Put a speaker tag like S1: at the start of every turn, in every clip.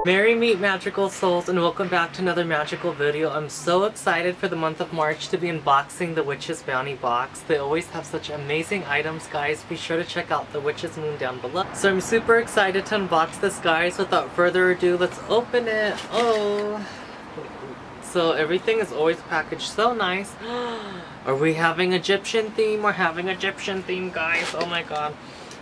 S1: Merry meet magical souls and welcome back to another magical video. I'm so excited for the month of March to be unboxing the Witch's Bounty box. They always have such amazing items, guys. Be sure to check out the Witch's Moon down below. So I'm super excited to unbox this, guys. Without further ado, let's open it. Oh, so everything is always packaged so nice. Are we having Egyptian theme? We're having Egyptian theme, guys. Oh my god.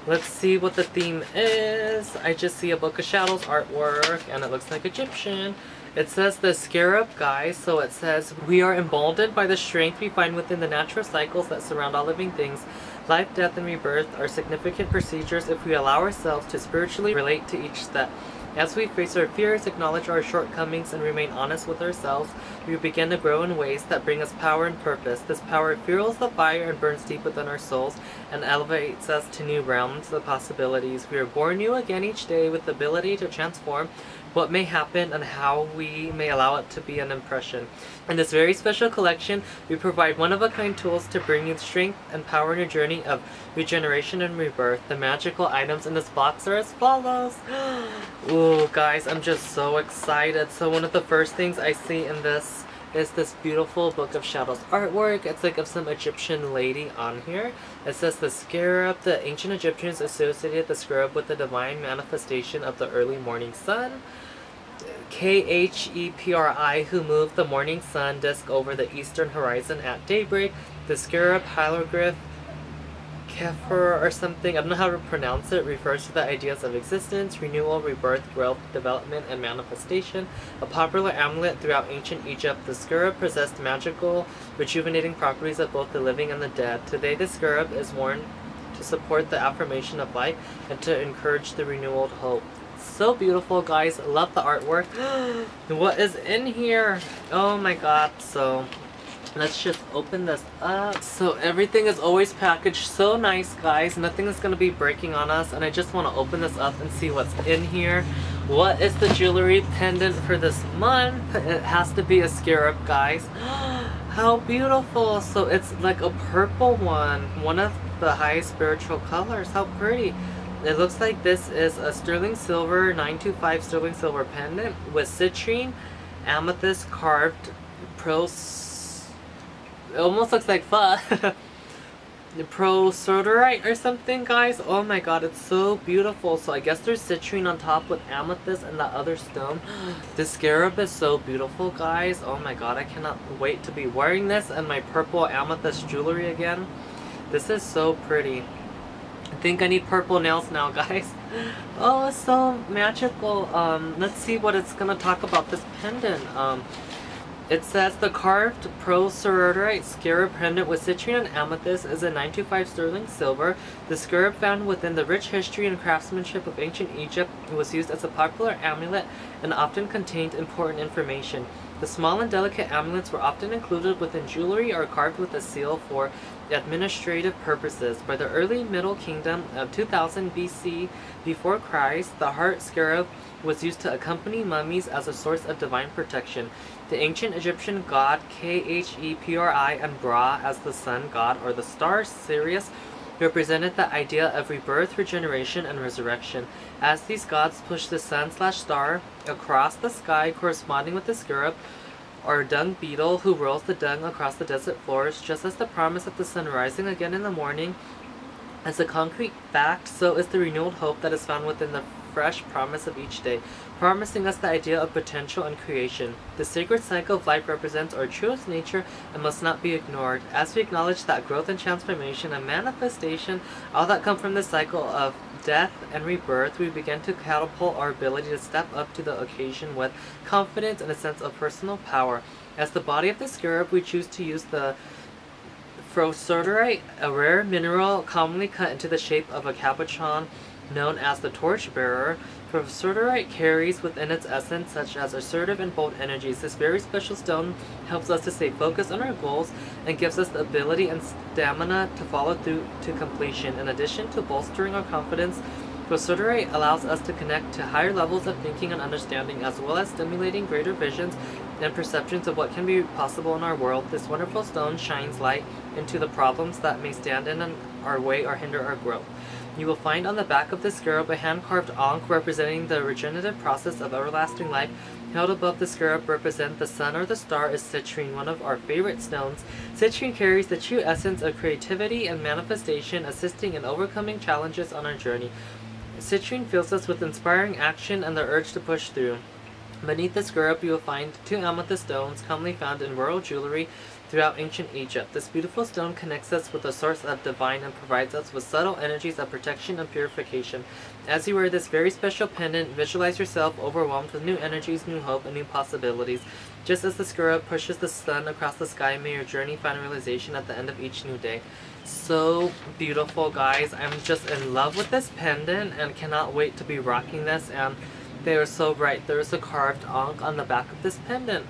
S1: Let's see what the theme is. I just see a Book of Shadows artwork and it looks like Egyptian. It says the Scarab, guys. So it says, we are emboldened by the strength we find within the natural cycles that surround all living things. Life, death, and rebirth are significant procedures if we allow ourselves to spiritually relate to each step. As we face our fears, acknowledge our shortcomings, and remain honest with ourselves, we begin to grow in ways that bring us power and purpose. This power fuels the fire and burns deep within our souls and elevates us to new realms of possibilities. We are born new again each day with the ability to transform what may happen and how we may allow it to be an impression. In this very special collection, we provide one-of-a-kind tools to bring you strength and power in your journey of regeneration and rebirth. The magical items in this box are as follows. Ooh, guys, I'm just so excited. So one of the first things I see in this is this beautiful Book of Shadows artwork. It's like of some Egyptian lady on here. It says the Scarab. The ancient Egyptians associated the Scarab with the divine manifestation of the early morning sun. Khepri, who moved the morning sun disk over the eastern horizon at daybreak. The Scarab hieroglyph Kefir or something, I don't know how to pronounce it, refers to the ideas of existence, renewal, rebirth, growth, development, and manifestation. A popular amulet throughout ancient Egypt, the Scarab possessed magical, rejuvenating properties of both the living and the dead. Today, the Scarab is worn to support the affirmation of life and to encourage the renewal of hope. So beautiful, guys. Love the artwork. What is in here? Oh my god. So let's just open this up. So everything is always packaged so nice, guys. Nothing is going to be breaking on us. And I just want to open this up and see what's in here. What is the jewelry pendant for this month? It has to be a Scarab, guys. How beautiful. So it's like a purple one. One of the highest spiritual colors. How pretty. It looks like this is a sterling silver, 925 sterling silver pendant with citrine, amethyst carved it almost looks like pho. Prosodorite or something, guys. Oh my god, it's so beautiful. So I guess there's citrine on top with amethyst and that other stone. This Scarab is so beautiful, guys. Oh my god, I cannot wait to be wearing this and my purple amethyst jewelry again. This is so pretty. I think I need purple nails now, guys. Oh, it's so magical. Let's see what it's gonna talk about, this pendant. It says the carved prosodorite Scarab pendant with citrine and amethyst is a 925 sterling silver. The Scarab, found within the rich history and craftsmanship of ancient Egypt, was used as a popular amulet and often contained important information. The small and delicate amulets were often included within jewelry or carved with a seal for administrative purposes. By the early Middle Kingdom of 2000 BC, before Christ, the heart scarab was used to accompany mummies as a source of divine protection. The ancient Egyptian god Khepri and Bra as the sun god or the star Sirius represented the idea of rebirth, regeneration, and resurrection. As these gods pushed the sun/star across the sky, corresponding with the Scarab, or dung beetle, who rolls the dung across the desert floors, just as the promise of the sun rising again in the morning as a concrete fact, so is the renewed hope that is found within the fresh promise of each day, promising us the idea of potential and creation. The sacred cycle of life represents our truest nature and must not be ignored. As we acknowledge that growth and transformation and manifestation, all that come from the cycle of death and rebirth, we begin to catapult our ability to step up to the occasion with confidence and a sense of personal power. As the body of the Scarab, we choose to use the prosodorite, a rare mineral commonly cut into the shape of a cabochon known as the torchbearer. Prosodorite carries within its essence such as assertive and bold energies. This very special stone helps us to stay focused on our goals and gives us the ability and stamina to follow through to completion. In addition to bolstering our confidence, prosodorite allows us to connect to higher levels of thinking and understanding, as well as stimulating greater visions and perceptions of what can be possible in our world. This wonderful stone shines light into the problems that may stand in our way or hinder our growth. You will find on the back of the scarab a hand-carved ankh representing the regenerative process of everlasting life. Held above the scarab represent the sun or the star is citrine, one of our favorite stones. Citrine carries the true essence of creativity and manifestation, assisting in overcoming challenges on our journey. Citrine fills us with inspiring action and the urge to push through. Beneath the scarab you will find 2 amethyst stones commonly found in royal jewelry throughout ancient Egypt. This beautiful stone connects us with the source of divine and provides us with subtle energies of protection and purification. As you wear this very special pendant, visualize yourself overwhelmed with new energies, new hope, and new possibilities. Just as the scarab pushes the sun across the sky, may your journey find realization at the end of each new day. So beautiful, guys. I'm just in love with this pendant and cannot wait to be rocking this. And they are so bright. There's a carved ankh on the back of this pendant.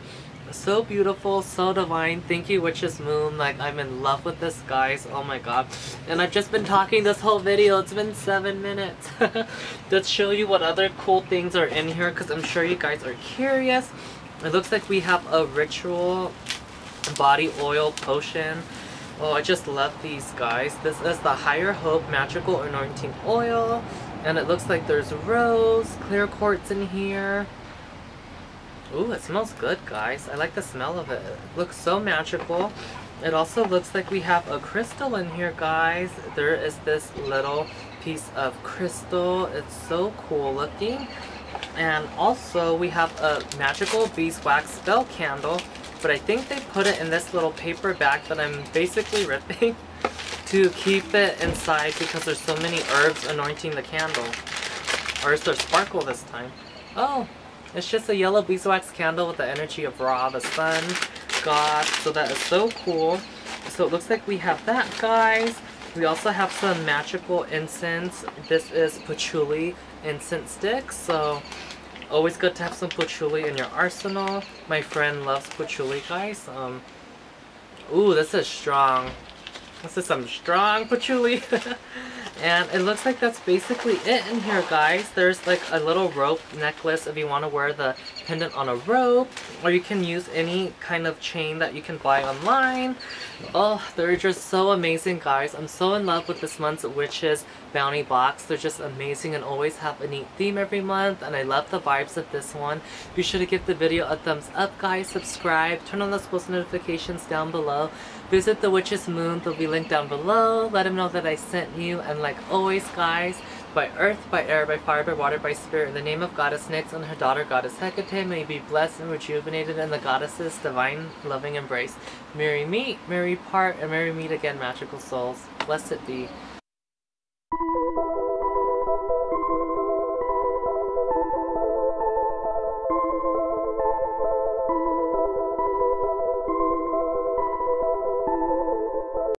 S1: So beautiful, so divine. Thank you, Witch's Moon. Like, I'm in love with this, guys. Oh my god. And I've just been talking this whole video. It's been 7 minutes. Let's show you what other cool things are in here, because I'm sure you guys are curious. It looks like we have a ritual body oil potion. Oh, I just love these, guys. This is the Higher Hope Magical Anointing Oil. And it looks like there's rose, clear quartz in here. Ooh, it smells good, guys. I like the smell of it. It looks so magical. It also looks like we have a crystal in here, guys. There is this little piece of crystal. It's so cool looking. And also we have a magical beeswax spell candle. But I think they put it in this little paper bag that I'm basically ripping to keep it inside because there's so many herbs anointing the candle. Or is there sparkle this time? Oh, it's just a yellow beeswax candle with the energy of Ra, the sun god. So that is so cool. So it looks like we have that, guys. We also have some magical incense. This is patchouli incense sticks. So always good to have some patchouli in your arsenal. My friend loves patchouli, guys. Ooh, this is strong. This is some strong patchouli. And it looks like that's basically it in here, guys. There's like a little rope necklace if you want to wear the pendant on a rope. Or you can use any kind of chain that you can buy online. Oh, they're just so amazing, guys. I'm so in love with this month's Witches Bounty box. They're just amazing and always have a neat theme every month. And I love the vibes of this one. Be sure to give the video a thumbs up, guys. Subscribe. Turn on those post notifications down below. Visit the Witch's Moon. They'll be linked down below. Let them know that I sent you. And like always, guys, by earth, by air, by fire, by water, by spirit, in the name of Goddess Nyx and her daughter Goddess Hecate, may you be blessed and rejuvenated in the Goddess's divine loving embrace. Merry meet, merry part, and merry meet again, magical souls. Blessed be.